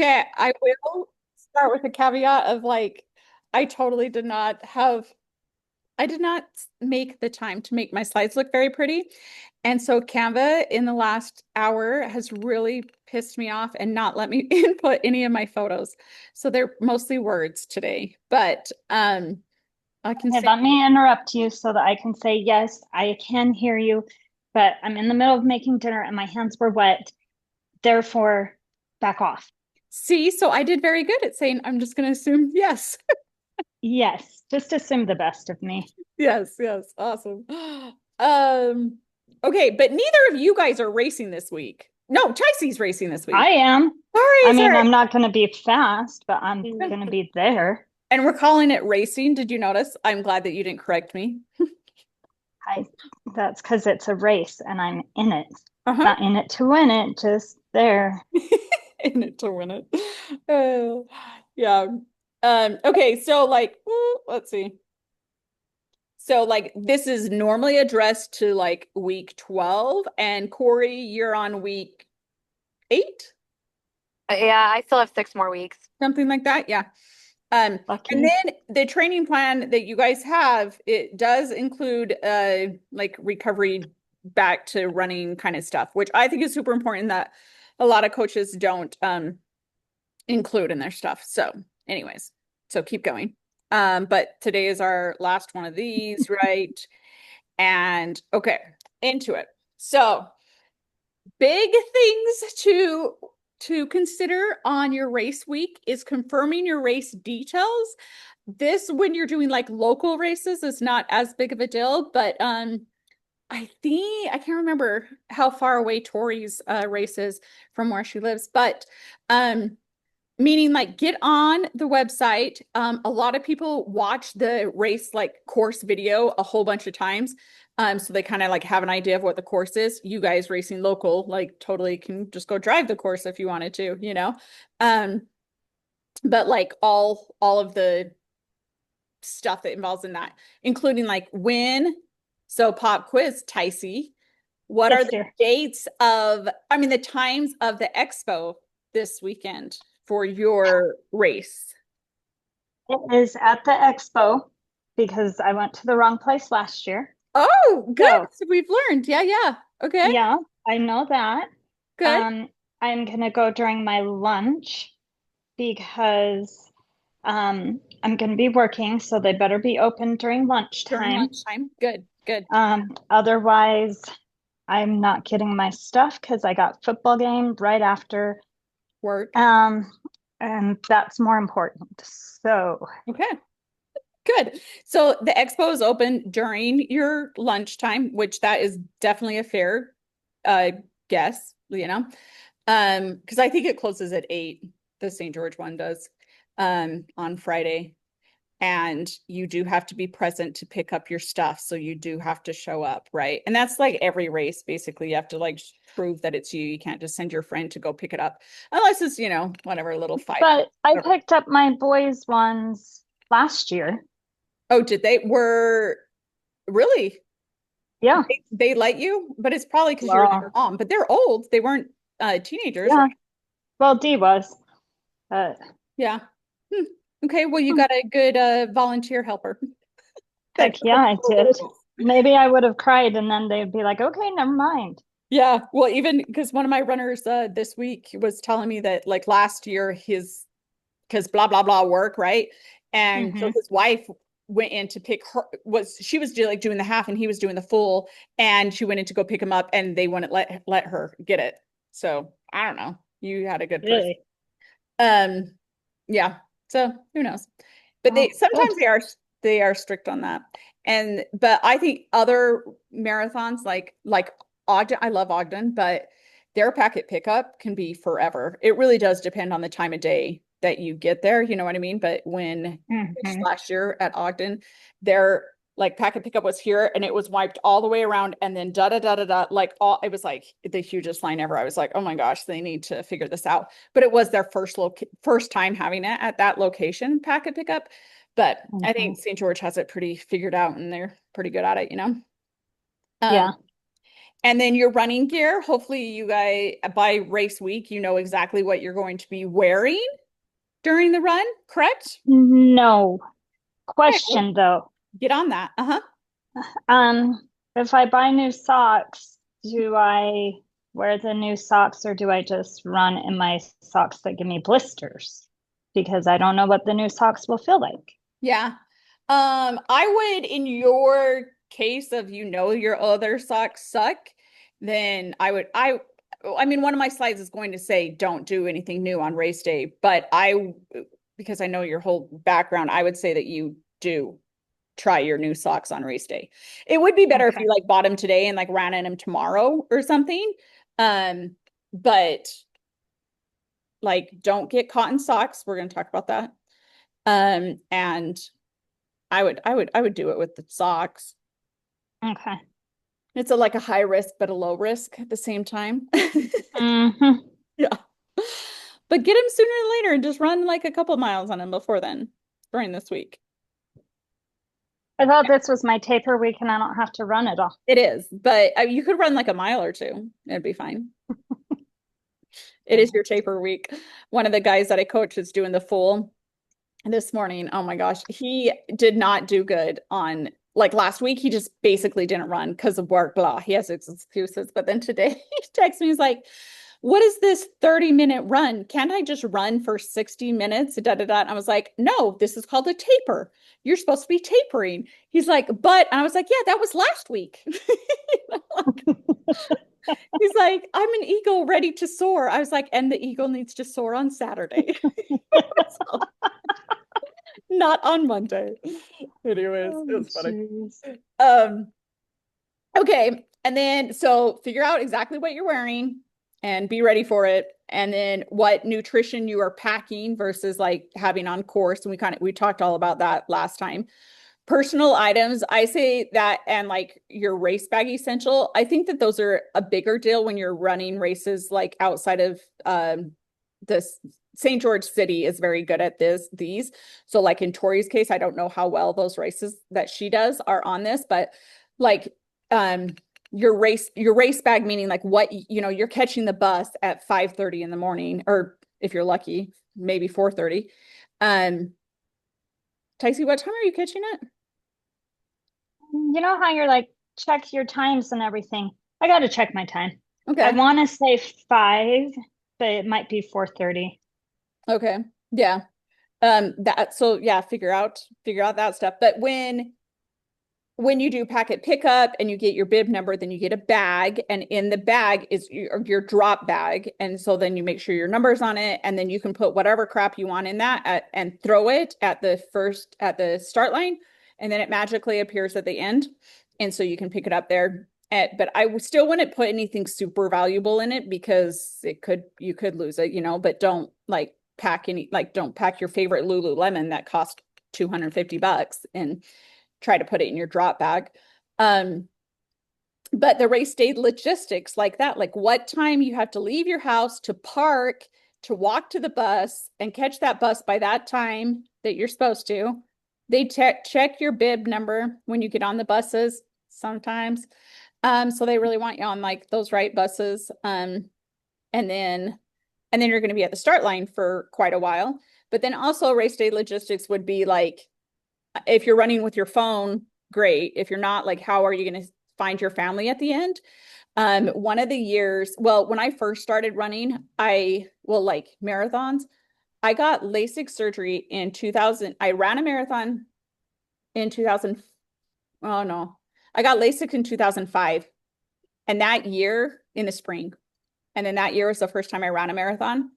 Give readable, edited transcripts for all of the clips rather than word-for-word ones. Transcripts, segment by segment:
Okay, I will start with a caveat of like, I totally did not have, I did not make the time to make my slides look very pretty. And so Canva in the last hour has really pissed me off and not let me input any of my photos. So they're mostly words today, but I can Hey, say, let me interrupt you so that I can say, yes, I can hear you, but I'm in the middle of making dinner and my hands were wet. Therefore, back off. see, so I did very good at saying, I'm just going to assume yes. Yes, just assume the best of me. Yes, yes, awesome. Um, okay, but neither of you guys are racing this week. No, Chicey's racing this I week. am. I Sorry, mean, sorry. I'm not going to be fast, but I'm going to be there. And we're calling it racing. Did you notice? I'm glad that you didn't correct me. I That's because it's a race and I'm in it. Uh-huh. Not in it to win it, just there. In it to win it. Yeah. Okay, so like, let's see. So like this is normally addressed to like week 12, and Corey, you're on week 8, Yeah, I still have 6 more weeks. something like that. Yeah. And Lucky. then the training plan that you guys have, it does include like recovery back to running kind of stuff, which I think is super important that a lot of coaches don't include in their stuff. So, anyways, so keep going. But today is our last one of these, right? And okay, into it. So, big things to consider on your race week is confirming your race details. This, when you're doing like local races, is not as big of a deal, but I think I can't remember how far away Tori's race is from where she lives, but meaning like get on the website. A lot of people watch the race like course video a whole bunch of times. So they kind of like have an idea of what the course is. You guys racing local, like totally can just go drive the course if you wanted to, you know. Um, but like all of the stuff that involves in that, including like when. So pop quiz, Ticey, what are Yes, the dear. dates of, I mean, the times of the expo this weekend for your race? It is at the expo because I went to the wrong place last year. Oh, good. So, So we've learned. Yeah, yeah. Okay, yeah, I know that. good. Um, I'm gonna go during my lunch because I'm gonna be working, so they better be open during During lunchtime. lunchtime. Good, good. Otherwise, I'm not getting my stuff because I got football game right after. Work. Um, and that's more important. So, Okay, good. So the expo is open during your lunchtime, which that is definitely a fair uh guess, you know. Because I think it closes at 8, the St. George one does, on Friday. And you do have to be present to pick up your stuff. So you do have to show up, right? And that's like every race, basically. You have to like prove that it's you. You can't just send your friend to go pick it up unless it's, whatever, a little 5K. but I Whatever. picked up my boys' ones last year. Oh, did they were really? Yeah. They let you? But it's probably because you're their Well, mom. But they're old. They weren't teenagers, right? yeah. Well, D was. Uh, Yeah. Hmm. Okay, well, you got a good volunteer helper that Heck yeah, knows I all the did. rules. Maybe I would have cried and then they'd be like, okay, never mind. Yeah, well, even because one of my runners this week was telling me that like last year his because blah blah blah work, right? And so Hmm. his wife went in to pick her was she was like doing the half and he was doing the full, and she went in to go pick him up and they wouldn't let her get it. So I don't know. You had a good person. Really? Um, yeah. So who knows? But they Oh, good. sometimes they are strict on that. And but I think other marathons like Ogden, I love Ogden, but their packet pickup can be forever. It really does depend on the time of day that you get there, you know what I mean? But when Hmm. last year at Ogden, their like packet pickup was here and it was wiped all the way around and then da da da da da like all it was like the hugest line ever. I was like, oh my gosh, they need to figure this out. But it was their first time having it at that location packet pickup. But I Hmm. think St. George has it pretty figured out and they're pretty good at it, you know? Um, Yeah. And then your running gear, hopefully you guys by race week, you know exactly what you're going to be wearing during the run, correct? No. Okay, well, Question though. get on that. Uh-huh. If I buy new socks, do I wear the new socks or do I just run in my socks that give me blisters? Because I don't know what the new socks will feel like. Yeah. I would, in your case of your other socks suck, then I mean, one of my slides is going to say don't do anything new on race day, but because I know your whole background, I would say that you do try your new socks on race day. It would be better if Okay. you like bought them today and like ran in them tomorrow or something. But like don't get cotton socks. We're going to talk about that. And I would do it with the socks. Okay. It's like a high risk but a low risk at the same time. Hmm. Yeah. But get them sooner than later and just run like a couple miles on them before then, during this week. I thought this was my taper week and I don't have to run it all. It is, but you could run like a mile or two. It'd be fine. It is your taper week. One of the guys that I coach is doing the full this morning. Oh my gosh, he did not do good on like last week. He just basically didn't run because of work, blah. He has his excuses. But then today he texts me, he's like, what is this 30-minute run? Can't I just run for 60 minutes? Da, da, da. And I was like, no, this is called a taper. You're supposed to be tapering. He's like, but, and I was like, yeah, that was last week. He's like, I'm an eagle ready to soar. I was like, and the eagle needs to soar on Saturday. So, not on Monday. Anyways, Oh, it's funny. jeez. Um, okay. And then so figure out exactly what you're wearing and be ready for it. And then what nutrition you are packing versus like having on course. And we talked all about that last time. Personal items, I say that, and like your race bag essential. I think that those are a bigger deal when you're running races like outside of this. St. George City is very good at these. So like in Tori's case, I don't know how well those races that she does are on this, but like um your race bag, meaning like what you're catching the bus at 5:30 in the morning, or if you're lucky, maybe 4:30. Um Ticey, what time are you catching it? You know how you're like, check your times and everything. I got to check my time. I Okay. want to say 5, but it might be 4:30. Okay. Yeah. That so yeah, figure out that stuff. But when you do packet pickup and you get your bib number, then you get a bag, and in the bag is your drop bag. And so then you make sure your number's on it, and then you can put whatever crap you want in that and throw it at the start line, and then it magically appears at the end. And so you can pick it up there. But I still wouldn't put anything super valuable in it because you could lose it, but don't like don't pack your favorite Lululemon that cost $250 and try to put it in your drop bag. Um, but the race day logistics like that, like what time you have to leave your house to park, to walk to the bus and catch that bus by that time that you're supposed to. They check your bib number when you get on the buses sometimes. So they really want you on like those right buses. And then you're going to be at the start line for quite a while. But then also race day logistics would be like, if you're running with your phone, great. If you're not, like, how are you going to find your family at the end? One of the years, well, when I first started running, like marathons, I got LASIK surgery in 2000. I ran a marathon in 2000. Oh no, I got LASIK in 2005. And that year in the spring. And then that year was the first time I ran a marathon.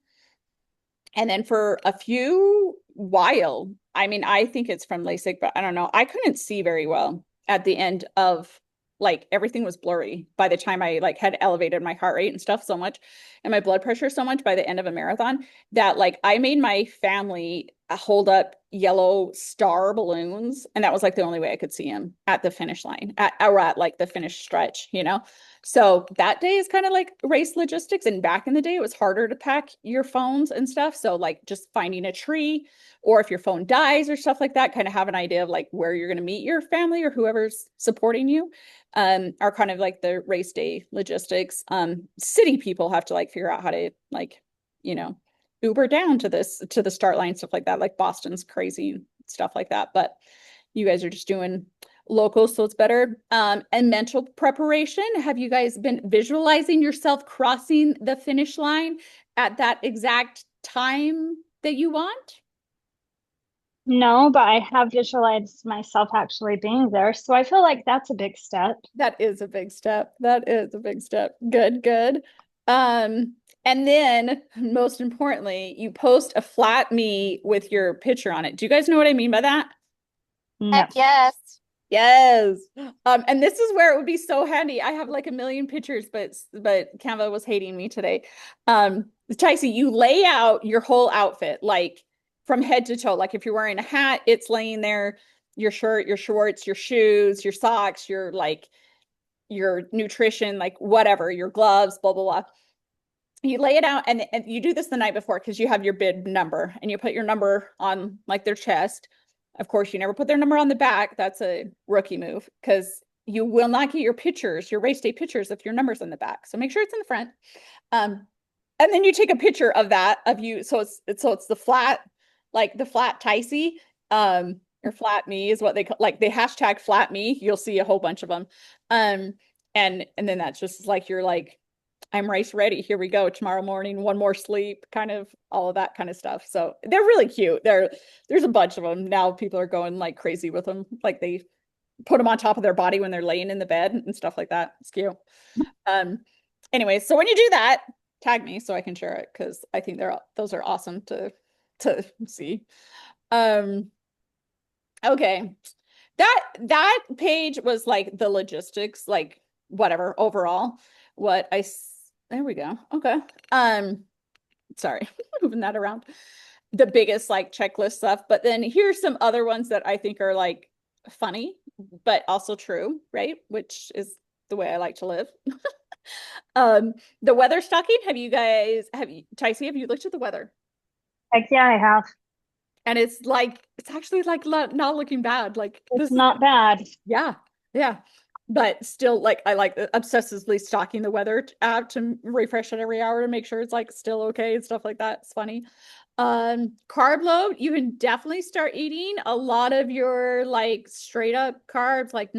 And then for a few while, I mean, I think it's from LASIK, but I don't know. I couldn't see very well at the end of like everything was blurry by the time I like had elevated my heart rate and stuff so much and my blood pressure so much by the end of a marathon that like I made my family hold up yellow star balloons, and that was like the only way I could see him at the finish line, or at like the finish stretch, you know. So that day is kind of like race logistics, and back in the day it was harder to pack your phones and stuff, so like just finding a tree, or if your phone dies or stuff like that, kind of have an idea of like where you're going to meet your family or whoever's supporting you, are kind of like the race day logistics. City people have to like figure out how to like, you know, Uber down to the start line, stuff like that. Like Boston's crazy stuff like that, but you guys are just doing local, so it's better. And mental preparation. Have you guys been visualizing yourself crossing the finish line at that exact time that you want? No, but I have visualized myself actually being there. So I feel like that's a big step. That is a big step. That is a big step. Good, good. And then most importantly, you post a flat me with your picture on it. Do you guys know what I mean by that? No. Heck yes. Yes. And this is where it would be so handy. I have like a million pictures, but Canva was hating me today. Chicey, you lay out your whole outfit like from head to toe. Like if you're wearing a hat, it's laying there, your shirt, your shorts, your shoes, your socks, your like your nutrition, like whatever, your gloves, blah, blah, blah. You lay it out, and you do this the night before because you have your bid number, and you put your number on like their chest. Of course, you never put their number on the back. That's a rookie move because you will not get your pictures, your race day pictures, if your number's in the back. So make sure it's in the front. And then you take a picture of that of you. So it's the flat, like the flat Ticey, or flat me is what they call, like they hashtag flat me. You'll see a whole bunch of them. And then that's just like you're like, I'm race ready. Here we go. Tomorrow morning, one more sleep, kind of all of that kind of stuff. So they're really cute. There's a bunch of them. Now people are going like crazy with them. Like they put them on top of their body when they're laying in the bed and stuff like that. It's cute. Anyway, so when you do that, tag me so I can share it because I think those are awesome to see. Okay. That page was like the logistics, like whatever overall. There we go. Okay. Sorry, moving that around. The biggest like checklist stuff, but then here's some other ones that I think are like funny, but also true, right? Which is the way I like to live. The weather stocking. Ticey, have you looked at the weather? Heck yeah, I have. And it's actually like not looking bad. Like It's not bad. yeah, yeah. But still, like I like obsessively stalking the weather app to refresh it every hour to make sure it's like still okay and stuff like that. It's funny. Carb load, you can definitely start eating a lot of your like straight up carbs, like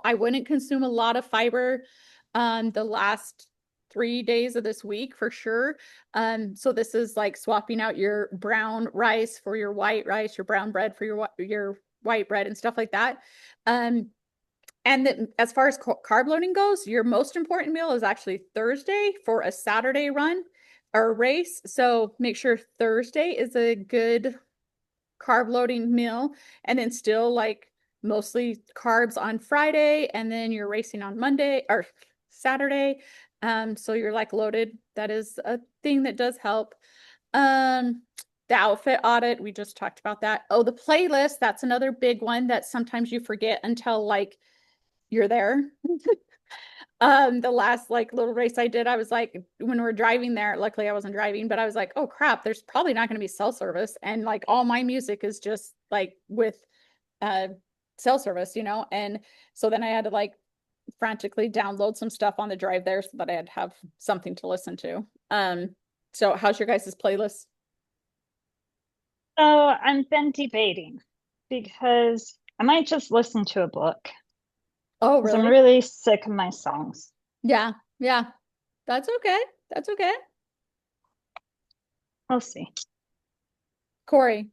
I wouldn't consume a lot of fiber the last 3 days of this week for sure. So this is like swapping out your brown rice for your white rice, your brown bread for your white bread and stuff like that. And then as far as carb loading goes, your most important meal is actually Thursday for a Saturday run or race. So make sure Thursday is a good carb loading meal, and then still like mostly carbs on Friday, and then you're racing on Monday or Saturday. So you're like loaded. That is a thing that does help. The outfit audit, we just talked about that. Oh, the playlist, that's another big one that sometimes you forget until like you're there. The last like little race I did, I was like, when we're driving there, luckily I wasn't driving, but I was like, oh crap, there's probably not going to be cell service. And like all my music is just like with cell service, you know? And so then I had to like frantically download some stuff on the drive there so that I'd have something to listen to. So how's your guys' playlist? So I've been debating because I might just listen to a book. Oh, 'Cause I'm really? really sick of my songs. Yeah, yeah. That's okay. That's okay. We'll see. Corey,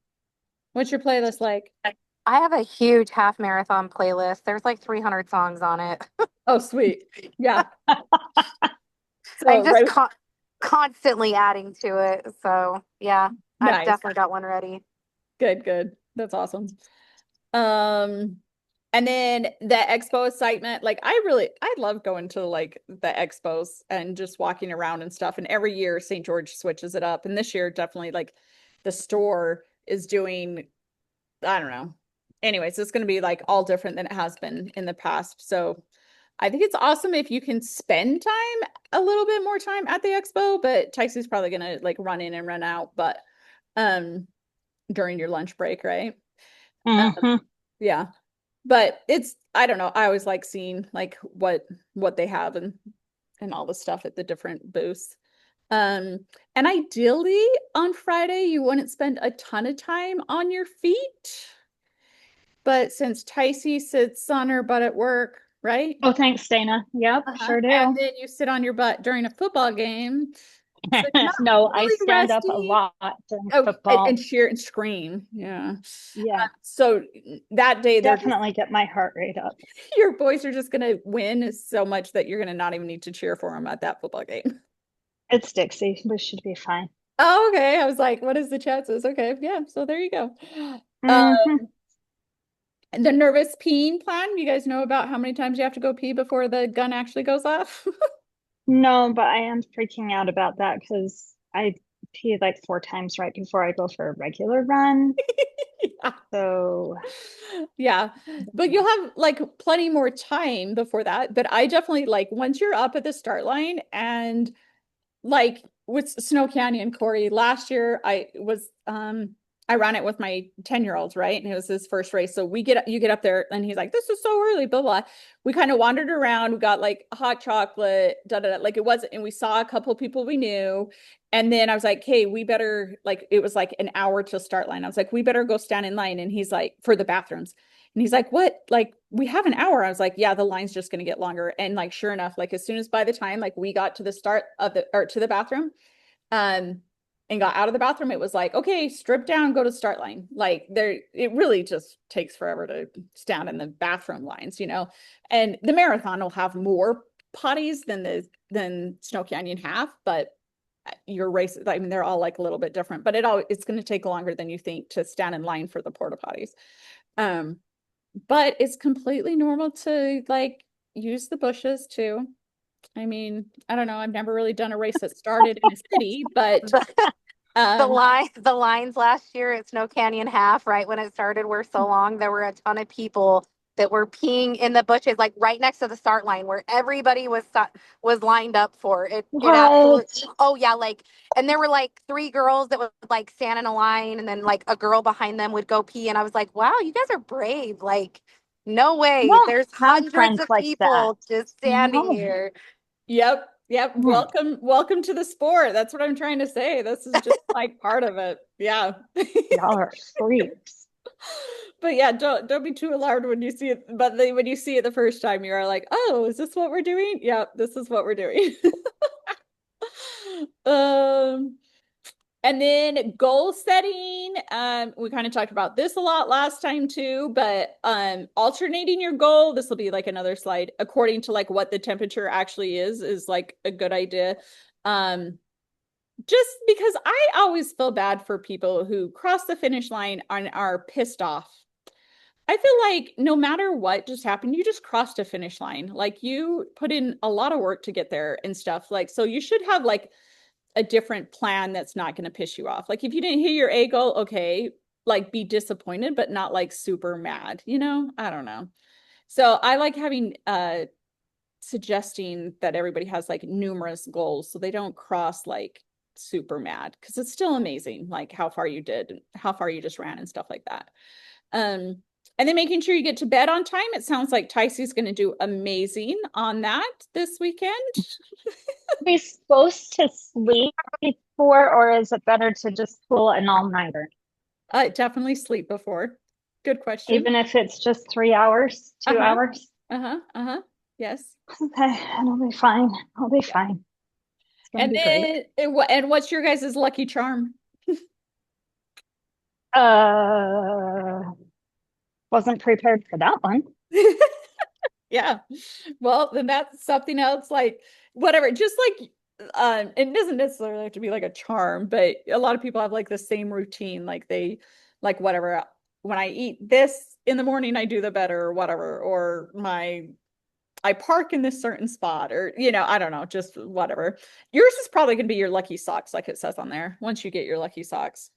what's your playlist like? I have a huge half marathon playlist. There's like 300 songs on it. Oh, sweet. Yeah. I'm So just right, constantly adding to it. So yeah, I've nice. definitely got one ready. Good, good. That's awesome. And then the expo excitement, like I love going to like the expos and just walking around and stuff. And every year St. George switches it up. And this year definitely like the store is doing, I don't know. Anyways, it's going to be like all different than it has been in the past. So I think it's awesome if you can spend time, a little bit more time at the expo, but Tyson probably going to like run in and run out, but during your lunch break, right? Mhm. Yeah. But it's, I don't know. I always like seeing like what they have and all the stuff at the different booths. Um, and ideally on Friday, you wouldn't spend a ton of time on your feet. But since Ticey sits on her butt at work, right? Oh, thanks, Dana. Yep, sure And do. then you sit on your butt during a football game. So you're not No, I really stand up a resting. lot during Oh, and football. cheer and scream. Yeah. Yeah, So that day they're just definitely get my heart rate up. your boys are just gonna win so much that you're gonna not even need to cheer for them at that football game. It's Dixie. We should be fine. Oh, okay. I was like, what is the chances? Okay, yeah. So there you go. Uh, Hmm. the nervous peeing plan. You guys know about how many times you have to go pee before the gun actually goes off? No, but I am freaking out about that because I pee like 4 times right before I go for a regular run. Yeah. So, Yeah. But you'll have like plenty more time before that. But I definitely like once you're up at the start line and like with Snow Canyon, Corey, last year I ran it with my 10-year-olds, right? And it was his first race. So you get up there and he's like, this is so early, blah, blah. We kind of wandered around. We got like hot chocolate, da, da, da. Like it wasn't, and we saw a couple of people we knew. And then I was like, hey, we better like it was like an hour to start line. I was like, we better go stand in line. And he's like, for the bathrooms. And he's like, what? Like, we have an hour. I was like, yeah, the line's just going to get longer. And like, sure enough, like as soon as by the time like we got to the start of the or to the bathroom, um, and got out of the bathroom, it was like, okay, strip down, go to start line. Like there, it really just takes forever to stand in the bathroom lines, you know. And the marathon will have more potties than Snow Canyon have, but your races, I mean, they're all like a little bit different, but it's going to take longer than you think to stand in line for the porta potties. Um, but it's completely normal to like use the bushes too. I mean, I don't know. I've never really done a race that started in a city, but um The lines last year at Snow Canyon Half, right when it started, were so long. There were a ton of people that were peeing in the bushes, like right next to the start line, where everybody was lined up for it. It absolutely. what? Oh yeah, like, and there were like three girls that would like stand in a line, and then like a girl behind them would go pee, and I was like, wow, you guys are brave. Like, no I way. don't There's have hundreds friends of like that. people just standing No. here. yep. Mm. Welcome to the sport. That's what I'm trying to say. This is just like part of it. Yeah. Y'all are freaks. But yeah, don't be too alarmed when you see it. But then when you see it the first time, you are like, oh, is this what we're doing? Yeah, this is what we're doing. Um, and then goal setting. We kind of talked about this a lot last time too, but alternating your goal, this will be like another slide, according to like what the temperature actually is like a good idea. Um, just because I always feel bad for people who cross the finish line and are pissed off. I feel like no matter what just happened, you just crossed a finish line. Like you put in a lot of work to get there and stuff. Like, so you should have like a different plan that's not going to piss you off. Like if you didn't hit your A goal, okay, like be disappointed, but not like super mad, you know? I don't know. So I like having suggesting that everybody has like numerous goals so they don't cross like super mad because it's still amazing like how far you did, how far you just ran and stuff like that. Um, and then making sure you get to bed on time. It sounds like Ticey's going to do amazing on that this weekend. Are we supposed to sleep before, or is it better to just pull an all-nighter? Definitely sleep before. Good question. Even if it's just 3 hours, 2 hours? Uh-huh. Yes. Okay, it'll be fine. I'll be fine. It's gonna And be great. then and what's your guys' lucky charm? Uh, wasn't prepared for that one. Yeah. Well, then that's something else like whatever, just like it doesn't necessarily have to be like a charm, but a lot of people have like the same routine. Like they like whatever when I eat this in the morning, I do the better or whatever, or I park in this certain spot, or you know, I don't know, just whatever. Yours is probably gonna be your lucky socks, like it says on there, once you get your lucky socks.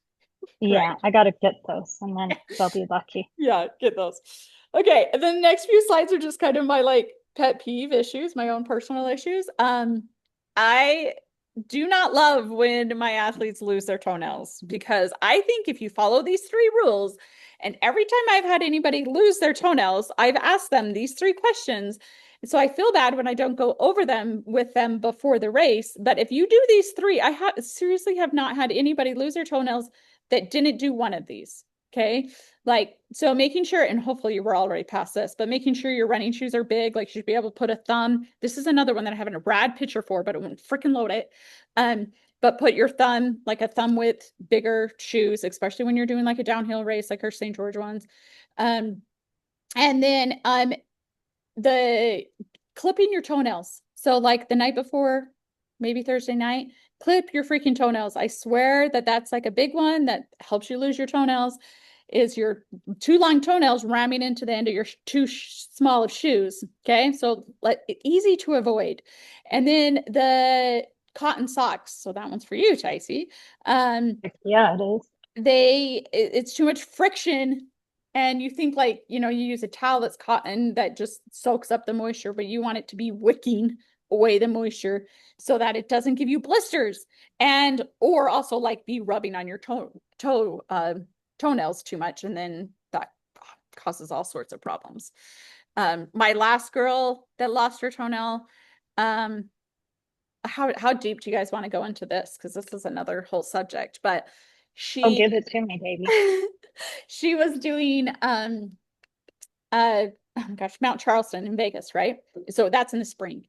Yeah, I gotta get those and then they'll be lucky. Yeah, get those. Okay, and then the next few slides are just kind of my like pet peeve issues, my own personal issues. I do not love when my athletes lose their toenails because I think if you follow these three rules, and every time I've had anybody lose their toenails, I've asked them these three questions. So I feel bad when I don't go over them with them before the race. But if you do these three, I seriously have not had anybody lose their toenails that didn't do one of these. Okay. Like, so making sure, and hopefully you were already past this, but making sure your running shoes are big, like you should be able to put a thumb. This is another one that I haven't a rad picture for, but it wouldn't freaking load it. But put your thumb, like a thumb width, bigger shoes, especially when you're doing like a downhill race, like our St. George ones. Um, and then the clipping your toenails. So like the night before, maybe Thursday night, clip your freaking toenails. I swear that that's like a big one that helps you lose your toenails is your too long toenails ramming into the end of your too small of shoes. Okay. So easy to avoid. And then the cotton socks. So that one's for you, Ticey. Yeah, it is. It's too much friction and you think like, you use a towel that's cotton that just soaks up the moisture, but you want it to be wicking away the moisture so that it doesn't give you blisters and or also like be rubbing on your toenails too much and then that causes all sorts of problems. My last girl that lost her toenail, how deep do you guys want to go into this? Because this is another whole subject, but Oh, she give it to me, baby. she was doing oh my gosh, Mount Charleston in Vegas, right? So that's in the spring.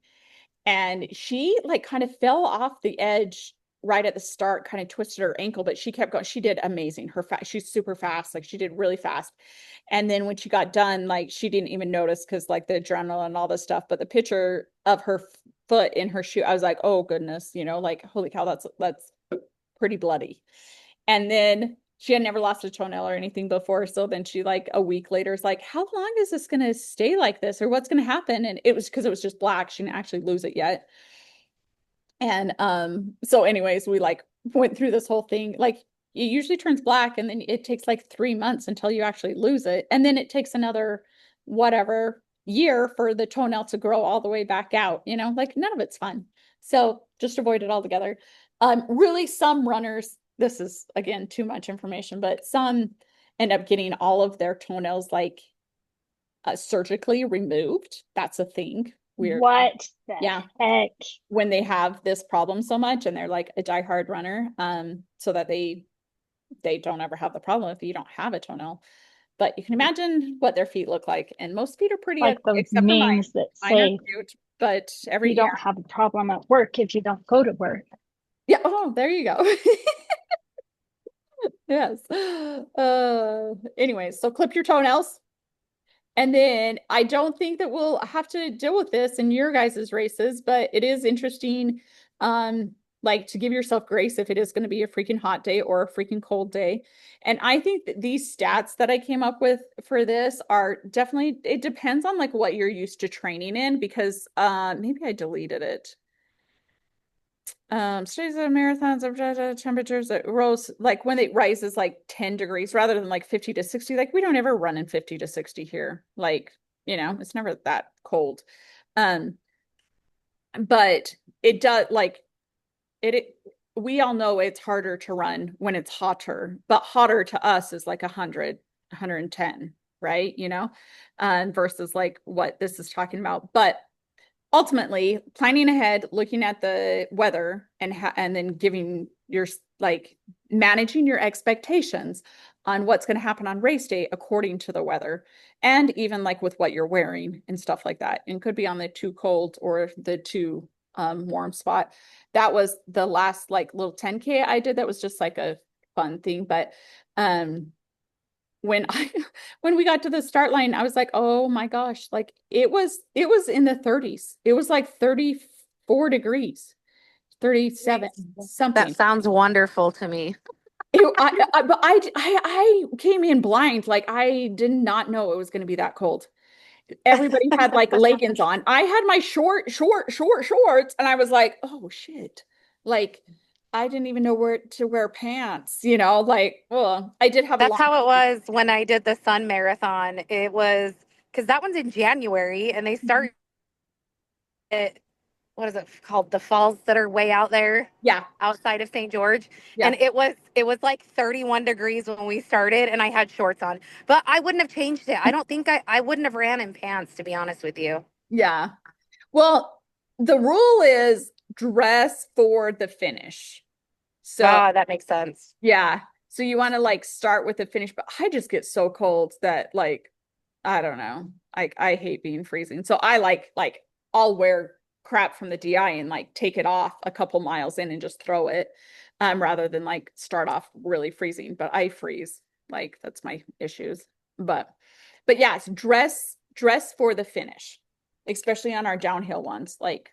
And she like kind of fell off the edge right at the start, kind of twisted her ankle, but she kept going. She did amazing. She's super fast. Like she did really fast. And then when she got done, like she didn't even notice because like the adrenaline and all this stuff. But the picture of her foot in her shoe, I was like, oh goodness, like holy cow, that's pretty bloody. And then she had never lost a toenail or anything before. So then she like a week later is like, how long is this going to stay like this? Or what's going to happen? And it was because it was just black. She didn't actually lose it yet. And so anyways, we like went through this whole thing. Like it usually turns black and then it takes like 3 months until you actually lose it. And then it takes another whatever year for the toenail to grow all the way back out, like none of it's fun. So just avoid it altogether. Really some runners, this is again too much information, but some end up getting all of their toenails like surgically removed. That's a thing. Weird. What the Yeah. heck? When they have this problem so much and they're like a diehard runner, so that they don't ever have the problem if you don't have a toenail. But you can imagine what their feet look like. And most feet are pretty Like those except for mine. memes that Mine are say cute, but every you year. don't have a problem at work if you don't go to work. Yeah. Oh, there you go. Yes. Anyways, so clip your toenails. And then I don't think that we'll have to deal with this in your guys' races, but it is interesting, like to give yourself grace if it is going to be a freaking hot day or a freaking cold day. And I think that these stats that I came up with for this are definitely, it depends on like what you're used to training in because maybe I deleted it. Studies of marathons of temperatures that rose like when it rises like 10 degrees rather than like 50 to 60. Like we don't ever run in 50 to 60 here. Like, it's never that cold. Um, but it does like it we all know it's harder to run when it's hotter, but hotter to us is like 100, 110, right? Versus like what this is talking about. But ultimately planning ahead, looking at the weather and then giving your like managing your expectations on what's going to happen on race day according to the weather and even like with what you're wearing and stuff like that. And could be on the too cold or the too warm spot. That was the last like little 10K I did. That was just like a fun thing. But when when we got to the start line, I was like, oh my gosh, like it was in the 30s. It was like 34 degrees, 37, something. That sounds wonderful to me. But I came in blind. Like I did not know it was going to be that cold. Everybody had like leggings on. I had my shorts, and I was like, oh shit. Like I didn't even know where to wear pants, you know, like, well, I did have a That's long, how it was when I did the Sun Marathon. It was because that one's in January and they Mhm. start at, what is it called? The falls that are way out there Yeah, outside of St. George. yeah, And it was like 31 degrees when we started and I had shorts on. But I wouldn't have changed it. I don't think I wouldn't have ran in pants, to be honest with you. yeah. Well, the rule is dress for the finish. So, Ah, that makes sense. yeah. So you want to like start with the finish, but I just get so cold that like I don't know. I hate being freezing. So I like I'll wear crap from the DI and like take it off a couple miles in and just throw it rather than like start off really freezing, but I freeze. Like that's my issues. But yes, dress for the finish, especially on our downhill ones. Like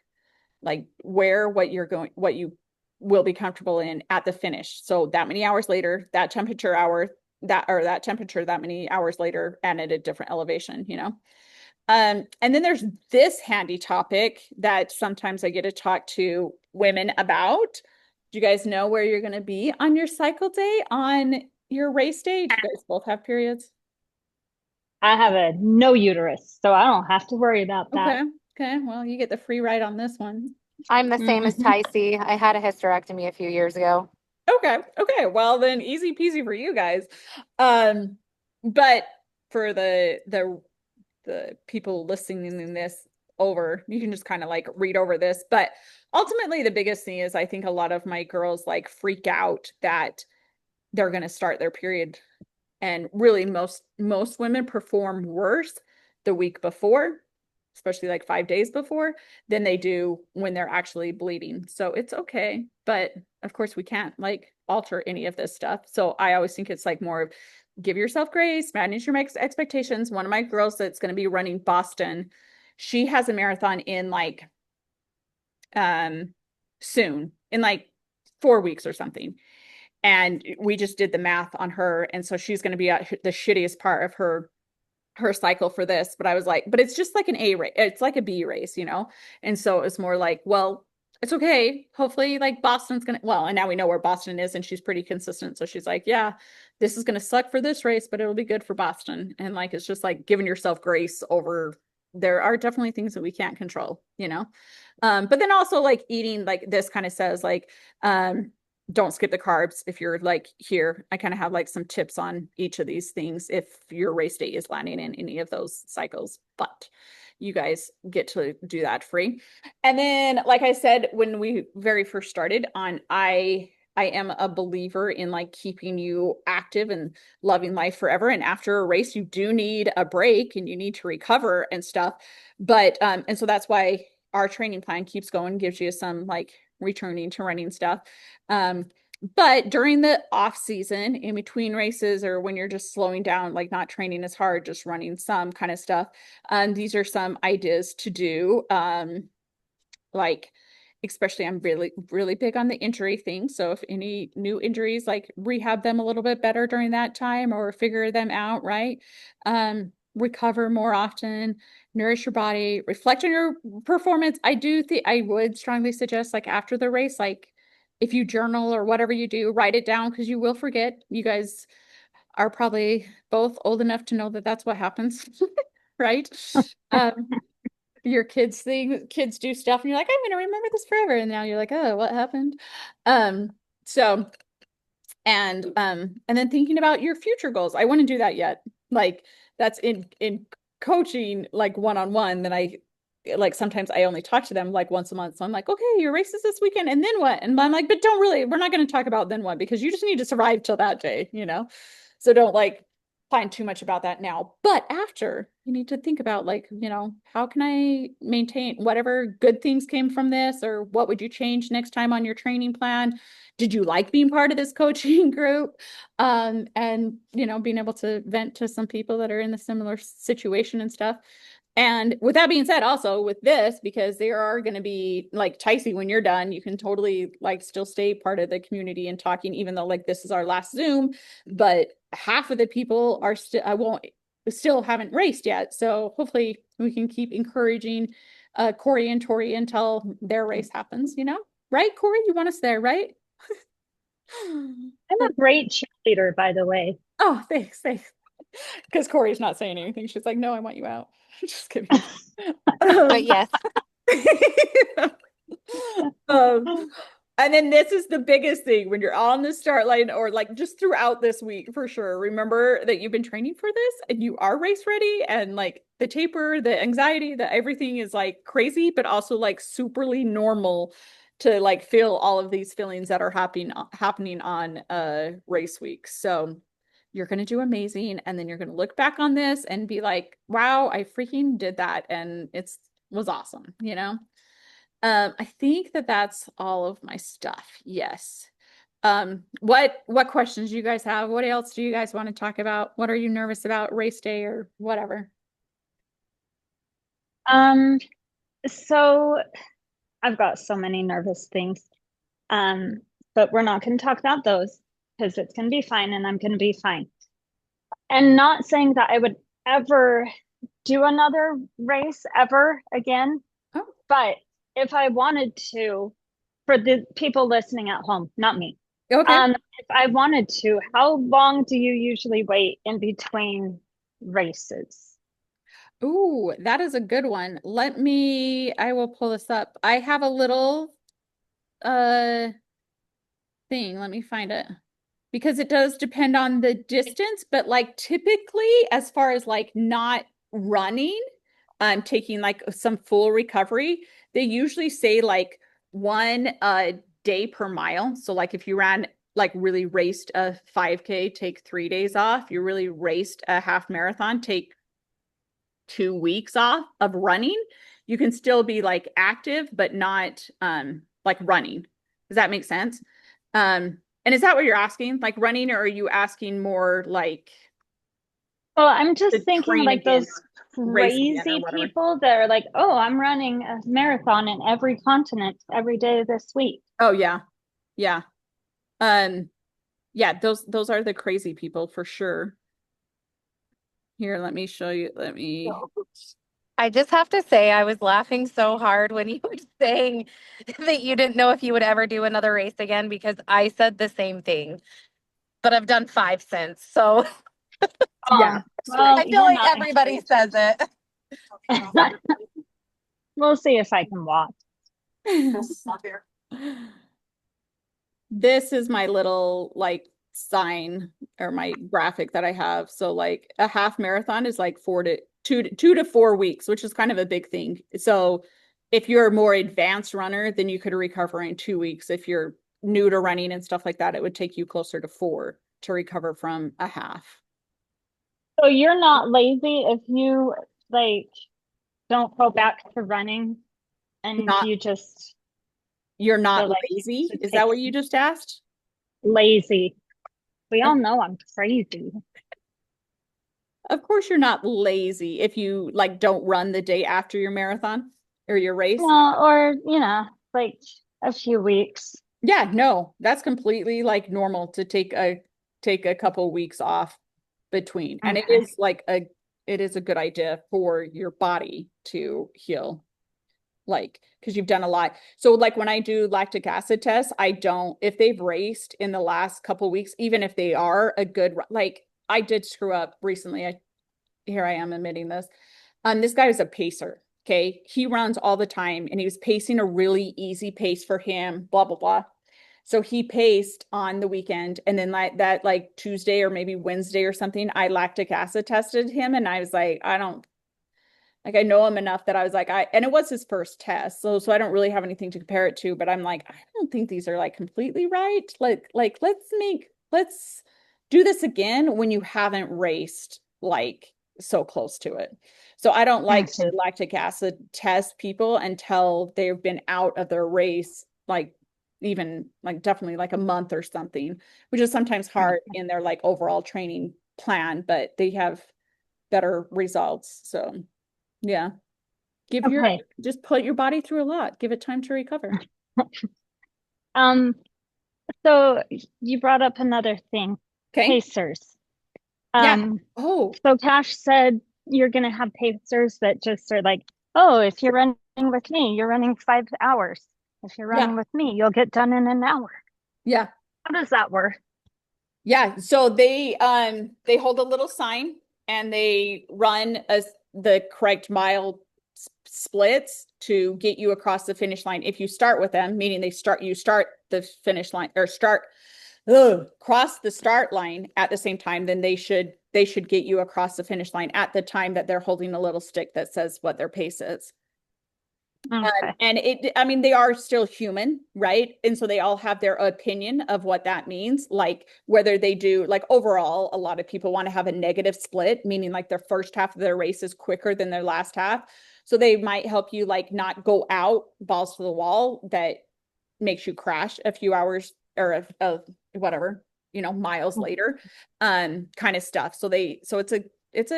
wear what you will be comfortable in at the finish. So that many hours later, that temperature hour, that temperature that many hours later and at a different elevation, you know. And then there's this handy topic that sometimes I get to talk to women about. Do you guys know where you're going to be on your cycle day on your race day? Do you guys both have periods? I have a no uterus, so I don't have to worry about that. Okay. Okay. Well, you get the free ride on this one. I'm the same as Mhm. Ticey. I had a hysterectomy a few years ago. Okay. Okay. Well, then easy peasy for you guys. Um, but for the people listening in this over, you can just kind of like read over this. But ultimately, the biggest thing is I think a lot of my girls like freak out that they're going to start their period, and really most women perform worse the week before, especially like 5 days before, than they do when they're actually bleeding. So it's okay, but of course we can't like alter any of this stuff. So I always think it's like more of give yourself grace, manage your expectations. One of my girls that's going to be running Boston, she has a marathon in like um soon, in like 4 weeks or something, and we just did the math on her, and so she's going to be at the shittiest part of her cycle for this. But I was like, but it's just like an A race, it's like a B race, you know. And so it was more like, well, it's okay, hopefully like Boston's gonna, well, and now we know where Boston is and she's pretty consistent, so she's like, yeah, this is gonna suck for this race, but it'll be good for Boston. And like it's just like giving yourself grace over, there are definitely things that we can't control, you know. But then also like eating, like this kind of says like don't skip the carbs if you're like here. I kind of have like some tips on each of these things if your race day is landing in any of those cycles, but you guys get to do that free. And then, like I said, when we very first started on, I am a believer in like keeping you active and loving life forever. And after a race, you do need a break and you need to recover and stuff. But and so that's why our training plan keeps going, gives you some like returning to running stuff. Um, but during the off season, in between races, or when you're just slowing down, like not training as hard, just running some kind of stuff, these are some ideas to do. Like, especially, I'm really, really big on the injury thing. So if any new injuries, like rehab them a little bit better during that time or figure them out, right? Recover more often, nourish your body, reflect on your performance. I do think I would strongly suggest, like after the race, like if you journal or whatever you do, write it down because you will forget. You guys are probably both old enough to know that that's what happens, right? Um, your kids do stuff and you're like, I'm gonna remember this forever. And now you're like, oh, what happened? So and then thinking about your future goals. I wouldn't do that yet. Like that's in coaching, like one-on-one. Then I like sometimes I only talk to them like once a month. So I'm like, okay, your race is this weekend, and then what? And I'm like, but don't really, we're not going to talk about then what, because you just need to survive till that day, you know? So don't like find too much about that now. But after, you need to think about like, you know, how can I maintain whatever good things came from this, or what would you change next time on your training plan? Did you like being part of this coaching group? And you know, being able to vent to some people that are in the similar situation and stuff. And with that being said, also with this, because there are going to be like Ticey, when you're done, you can totally like still stay part of the community and talking, even though like this is our last Zoom, but half of the people are still, I won't, still haven't raced yet. So hopefully we can keep encouraging Corey and Tori until their race happens, you know? Right, Corey? You want us there, right? I'm a great cheerleader, by the way. Oh, thanks, thanks. Because Corey's not saying anything. She's like, no, I want you out. Just kidding. But yes, Um, and then this is the biggest thing when you're on the start line or like just throughout this week for sure. Remember that you've been training for this and you are race ready and like the taper, the anxiety, the everything is like crazy, but also like superly normal to like feel all of these feelings that are happening on race week. So you're going to do amazing and then you're going to look back on this and be like, wow, I freaking did that and it's was awesome, you know? I think that that's all of my stuff. Yes. What questions do you guys have? What else do you guys want to talk about? What are you nervous about race day or whatever? Um, so I've got so many nervous things. But we're not going to talk about those because it's going to be fine and I'm going to be fine. And not saying that I would ever do another race ever again, Oh, but if I wanted to, for the people listening at home, not me, okay. if I wanted to, how long do you usually wait in between races? Ooh, that is a good one. I will pull this up. I have a little uh thing. Let me find it. Because it does depend on the distance, but like typically as far as like not running, taking like some full recovery, they usually say like one day per mile. So like if you ran like really raced a 5K, take 3 days off. You really raced a half marathon, take 2 weeks off of running. You can still be like active, but not like running. Does that make sense? And is that what you're asking? Like running, or are you asking more like Well, I'm to just thinking train like again, those race again, or crazy whatever? people that are like, oh, I'm running a marathon in every continent every day this week. Oh yeah. Yeah. Um, yeah, those are the crazy people for sure. Here, let me show you. Let me I just have to say I was laughing so hard when you were saying that you didn't know if you would ever do another race again because I said the same thing, but I've done five since. So yeah. Well, I feel you're like not everybody says it. encouraged. We'll see if I can walk. This is my little like sign or my graphic that I have. So like a half marathon is like 2 to 4 weeks, which is kind of a big thing. So if you're a more advanced runner, then you could recover in 2 weeks. If you're new to running and stuff like that, it would take you closer to 4 to recover from a half. So you're not lazy if you like don't go back to running and Not you just You're feel not like you lazy. should Is take that what you just asked? lazy. We all know I'm crazy. Of course you're not lazy if you like don't run the day after your marathon or your race. Well, or like a few weeks. Yeah, no, that's completely like normal to take a couple weeks off between. And Okay. it is a good idea for your body to heal, like because you've done a lot. So like when I do lactic acid tests, I don't if they've raced in the last couple weeks, even if they are a good like I did screw up recently. Here I am admitting this. This guy is a pacer. Okay. He runs all the time and he was pacing a really easy pace for him, blah, blah, blah. So he paced on the weekend. And then like Tuesday or maybe Wednesday or something, I lactic acid tested him. And I was like, I don't like, I know him enough that I was like, and it was his first test. So I don't really have anything to compare it to, but I'm like, I don't think these are like completely right. Like, let's do this again when you haven't raced like so close to it. So I don't like to Mhm. lactic acid test people until they've been out of their race, like even like definitely like a month or something, which is sometimes hard in their like overall training plan, but they have better results. So yeah. Okay. Just put your body through a lot. Give it time to recover. Um, so you brought up another thing, Okay. pacers. Yeah. Um, Oh, so Cash said you're gonna have pacers that just are like, oh, if you're running with me, you're running 5 hours. If you're yeah. running with me, you'll get done in an hour. Yeah. How does that work? Yeah, so they hold a little sign and they run the correct mile splits to get you across the finish line. If you start with them, meaning you start the finish line or cross the start line at the same time, then they should get you across the finish line at the time that they're holding a little stick that says what their pace is. Okay. And I mean, they are still human, right? And so they all have their opinion of what that means. Like whether they do, like overall, a lot of people want to have a negative split, meaning like their first half of their race is quicker than their last half. So they might help you like not go out balls to the wall that makes you crash a few hours or whatever, miles later, kind of stuff. So it's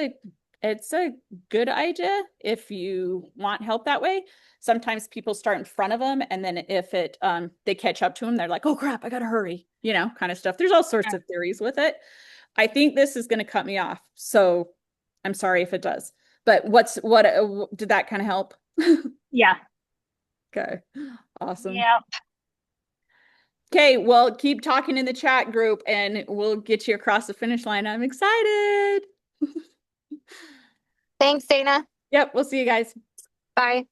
a good idea if you want help that way. Sometimes people start in front of them, and then if they catch up to them, they're like, "Oh crap, I gotta hurry," kind of stuff. There's all sorts of theories with it. I think this is going to cut me off, so I'm sorry if it does. But what did that kind of help? Yeah. Okay, awesome. Yeah. Okay, well, keep talking in the chat group, and we'll get you across the finish line. I'm excited. Thanks, Dana. Yep, we'll see you guys. Bye.